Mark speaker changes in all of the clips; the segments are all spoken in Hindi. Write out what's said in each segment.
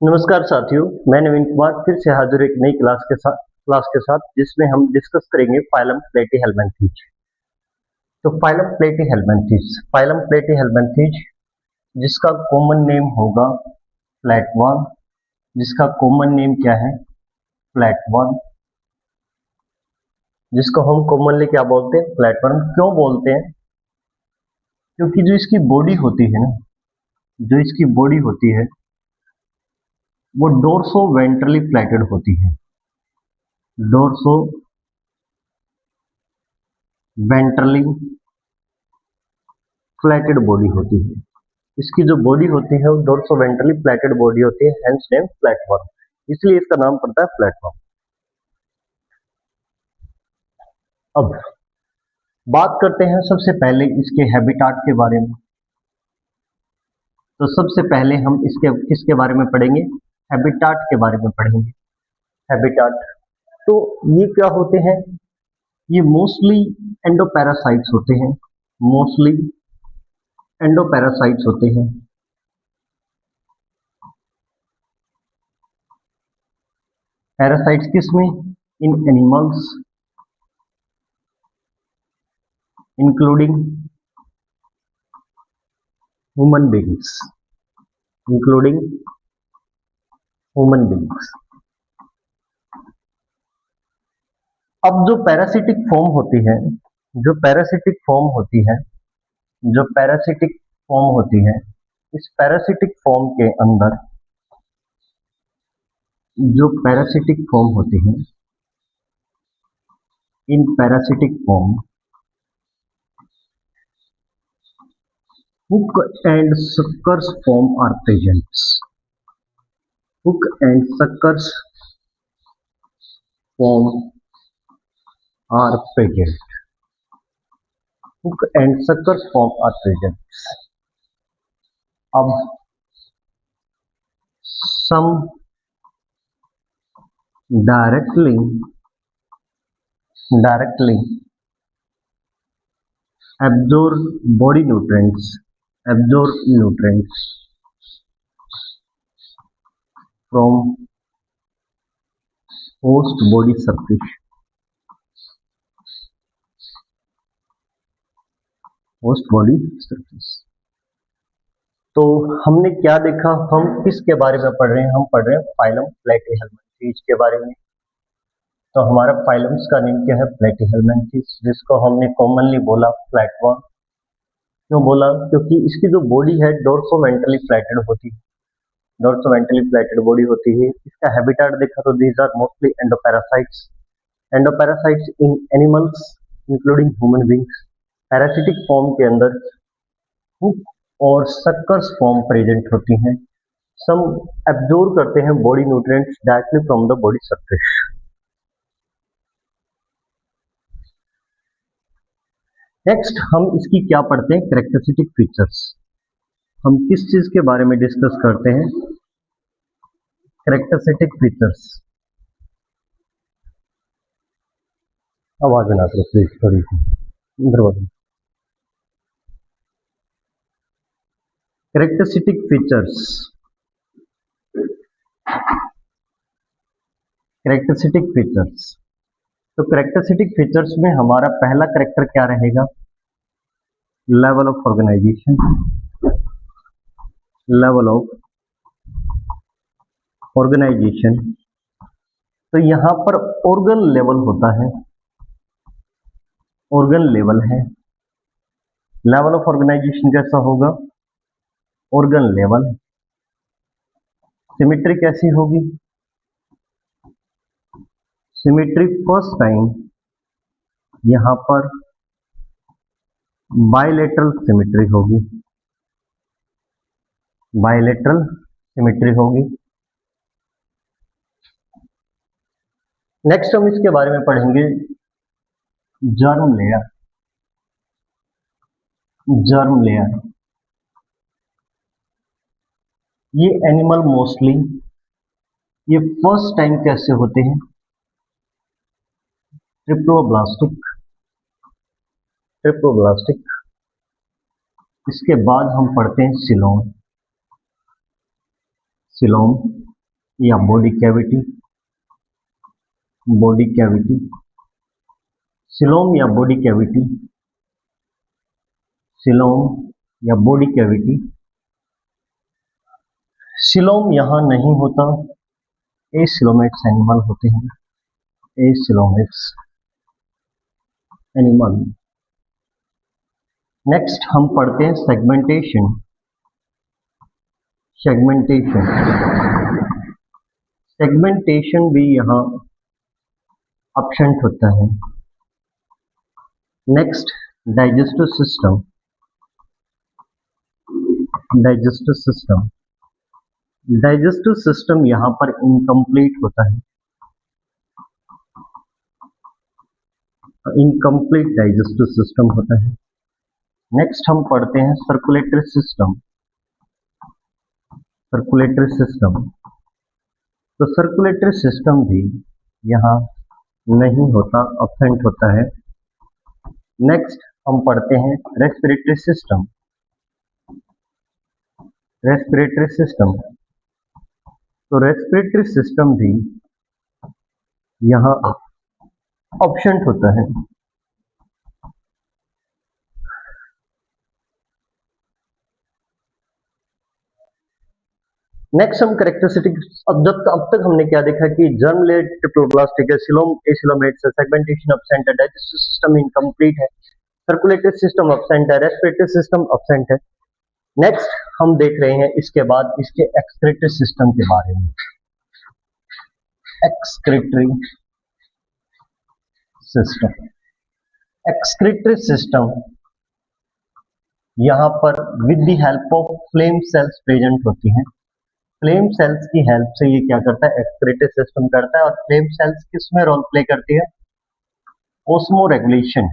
Speaker 1: नमस्कार साथियों, मैं नवीन कुमार फिर से हाजिर एक नई क्लास के साथ जिसमें हम डिस्कस करेंगे फाइलम प्लेटीहेल्मिन्थीज। तो फाइलम प्लेटीहेल्मिन्थीज जिसका कॉमन नेम होगा फ्लैटवर्म, जिसका कॉमन नेम क्या है फ्लैटवर्म, जिसको हम कॉमनली क्या बोलते हैं फ्लैटवर्म। क्यों बोलते हैं? क्योंकि जो इसकी बॉडी होती है ना, जो इसकी बॉडी होती है वो डोर्सो वेंट्रली फ्लैटेड होती है। डोर्सो वेंट्रली फ्लैटेड बॉडी होती है। इसकी जो बॉडी होती है वो डोर्सो वेंट्रली फ्लैटेड बॉडी होती है, हेंस नेम फ्लैटवर्म, इसलिए इसका नाम पड़ता है फ्लैटवर्म। अब बात करते हैं सबसे पहले इसके हैबिटाट के बारे में। तो सबसे पहले हम इसके किसके बारे में पढ़ेंगे? हैबिटाट के बारे में पढ़ेंगे। हैबिटाट तो ये क्या होते हैं? ये मोस्टली एंडोपैरासाइट्स होते हैं। मोस्टली एंडोपैरासाइट्स होते हैं। पैरासाइट्स किसमें? In animals including human beings, including human beings. अब जो पैरासिटिक फॉर्म होती है, जो पैरासिटिक फॉर्म होती है, जो पैरासिटिक फॉर्म होती है, इस पैरासिटिक फॉर्म के अंदर जो पैरासिटिक फॉर्म होती है, in parasitic form hook and suckers form are present. Hook and suckers form are present. Hook and suckers form are present. अब some directly absorb body nutrients, absorb nutrients from host body surface, host body surface। तो हमने क्या देखा? हम किसके बारे में पढ़ रहे हैं? हम पढ़ रहे हैं फाइलम प्लेटीहेल्मिन्थीज के बारे में। तो हमारा फाइलम्स का नेम क्या है? प्लेटीहेल्मिन्थीज, जिसको हमने कॉमनली बोला फ्लैटवर्म। क्यों बोला? क्योंकि इसकी जो बॉडी है डोर्सो वेंट्रली फ्लैटेड होती है, डोर्सो वेंट्रली फ्लैटेड बॉडी होती है। इसका हैबिटाट देखा तो these are mostly endoparasites, endoparasites in animals including human beings. Parasitic form के अंदर हुक और सक्कर्स फॉर्म प्रेजेंट होती हैं। सम एब्जॉर्ब करते हैं body nutrients directly from the body surface. Next हम इसकी क्या पढ़ते हैं? Characteristic features. हम किस चीज के बारे में डिस्कस करते हैं? Characteristic features. आवाज ना करो प्लीज, थोड़ी सी। Characteristic features, characteristic features. तो कैरेक्टरिस्टिक फीचर्स में हमारा पहला कैरेक्टर क्या रहेगा? Level of organisation, level of organisation. तो यहां पर ऑर्गन लेवल होता है, ऑर्गन लेवल है। लेवल ऑफ ऑर्गेनाइजेशन कैसा होगा? Organ level. सिमेट्री कैसी होगी? सिमेट्री फर्स्ट टाइम यहां पर बायलेटरल सिमेट्री होगी, बायलेटरल सिमेट्री होगी। नेक्स्ट हम इसके बारे में पढ़ेंगे जर्म लेयर, जर्म लेयर। ये एनिमल मोस्टली ये फर्स्ट टाइम कैसे होते हैं? Triploblastic, triploblastic. इसके बाद हम पढ़ते हैं सिलोम, सिलोम। या body cavity, body cavity, coelom या बॉडी कैविटी, सिलोम या बॉडी कैविटी। सिलोम यहां नहीं होता, एसिलोमेट्स एनिमल होते हैं, एसिलोमेट्स एनिमल। नेक्स्ट हम पढ़ते हैं सेगमेंटेशन। सेगमेंटेशन, सेगमेंटेशन भी यहां एब्सेंट होता है। Next digestive system, digestive system, digestive system यहां पर इनकम्प्लीट होता है, इनकम्प्लीट डाइजेस्टिव सिस्टम होता है। नेक्स्ट हम पढ़ते हैं सर्कुलेटरी सिस्टम, सर्कुलेटरी सिस्टम। तो सर्कुलेटरी सिस्टम भी यहां नहीं होता, एब्सेंट होता है। नेक्स्ट हम पढ़ते हैं रेस्पिरेटरी सिस्टम, रेस्पिरेटरी सिस्टम। तो रेस्पिरेटरी सिस्टम भी यहां एब्सेंट होता है। नेक्स्ट हम कैरेक्टरिस्टिक, अब तक हमने क्या देखा कि जर्म लेड ट्रिप्लोब्लास्ट है, सिलोम एसिलोमेट्स है, सेगमेंटेशन एब्सेंट है, डाइजेस्टिव सिस्टम इनकम्प्लीट है, सर्कुलेटरी सिस्टम एब्सेंट है, रेस्पिरेटरी सिस्टम एब्सेंट है। नेक्स्ट हम देख रहे हैं इसके बाद इसके एक्सक्रीटरी सिस्टम के बारे में। एक्सक्रीटरी सिस्टम, एक्सक्रीटरी सिस्टम यहां पर with the help of flame cells present होती हैं। फ्लेम सेल्स की हेल्प से ये क्या करता है, एक्सक्रीटरी सिस्टम करता है। और फ्लेम सेल्स किसमें रोल प्ले करती है, osmo regulation,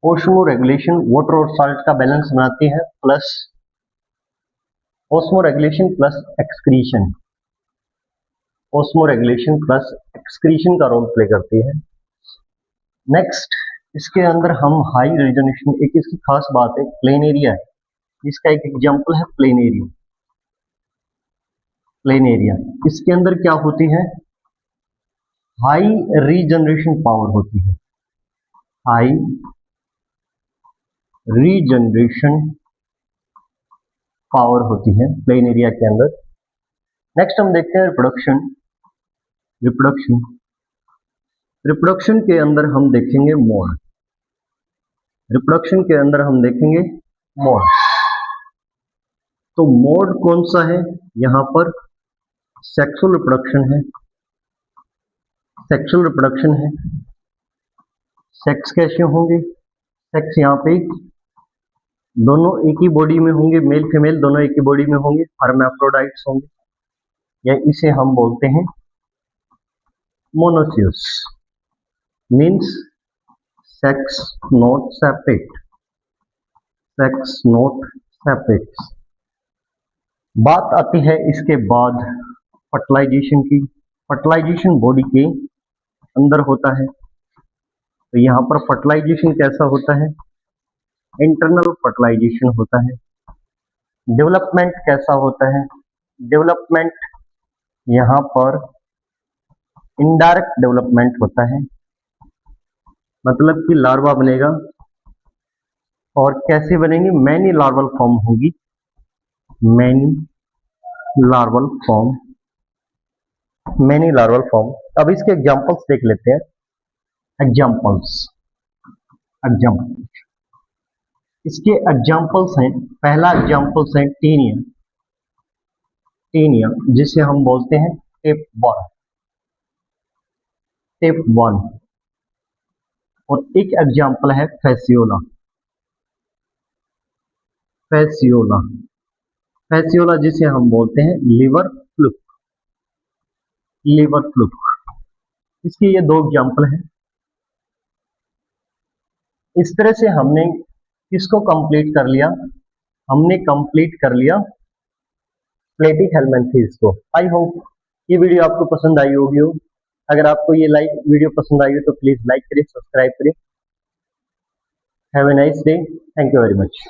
Speaker 1: osmo regulation, water और साल्ट का बैलेंस बनाती है, plus osmo regulation plus excretion, osmo regulation plus excretion का रोल प्ले करती है। नेक्स्ट इसके अंदर हम हाई रेजोनेशन, एक इसकी खास बात है प्लेन एरिया है, इसका एक एग्जांपल है प्लेन एरिया। प्लेन एरिया इसके अंदर क्या होती है, हाई रीजनरेशन पावर होती है, हाई रीजनरेशन पावर होती है प्लेन एरिया के अंदर। नेक्स्ट हम देखते हैं रिप्रोडक्शन, रिप्रोडक्शन, रिप्रोडक्शन के अंदर हम देखेंगे मोड, रिप्रोडक्शन के अंदर हम देखेंगे मोड। तो मोड कौन सा है, यहां पर सेक्सुअल रिप्रोडक्शन है, सेक्सुअल रिप्रोडक्शन है। सेक्स कैसे होंगे, सेक्स यहाँ पे दोनों एक ही बॉडी में होंगे, मेल फीमेल दोनों एक ही बॉडी में होंगे, हर्माफ्रोडाइट्स होंगे, या इसे हम बोलते हैं monoecious, means sex not separate, sex not separate. बात आती है इसके बाद फर्टिलाइजेशन की। फर्टिलाइजेशन बॉडी के अंदर होता है, तो यहाँ पर फर्टिलाइजेशन कैसा होता है, इंटरनल फर्टिलाइजेशन होता है। डेवलपमेंट कैसा होता है, डेवलपमेंट यहाँ पर इनडायरेक्ट डेवलपमेंट होता है, मतलब कि लार्वा बनेगा, और कैसे बनेंगे, मैनी लार्वल फॉर्म होगी, many larval form, many larval form. अब इसके एग्जांपल्स देख लेते हैं, एग्जांपल्स, एग्जांपल्स इसके एग्जांपल्स हैं। पहला एग्जांपल्स है टीनिया, टीनिया जिसे हम बोलते हैं टिप 1, टिप 1। और एक एग्जांपल है फैसियोला, फैसियोला, फैसियोला जिसे हम बोलते हैं लिवर फ्लूक, लिवर फ्लूक। इसके ये दो एग्जांपल हैं। इस तरह से हमने किसको कंप्लीट कर लिया, हमने कंप्लीट कर लिया प्लेटिहेल्मिन्थेस को। आई होप ये वीडियो आपको पसंद आई होगी हो। अगर आपको ये वीडियो पसंद आई हो तो प्लीज लाइक करिए, सब्सक्राइब करिए। Have a nice day, thank you very much.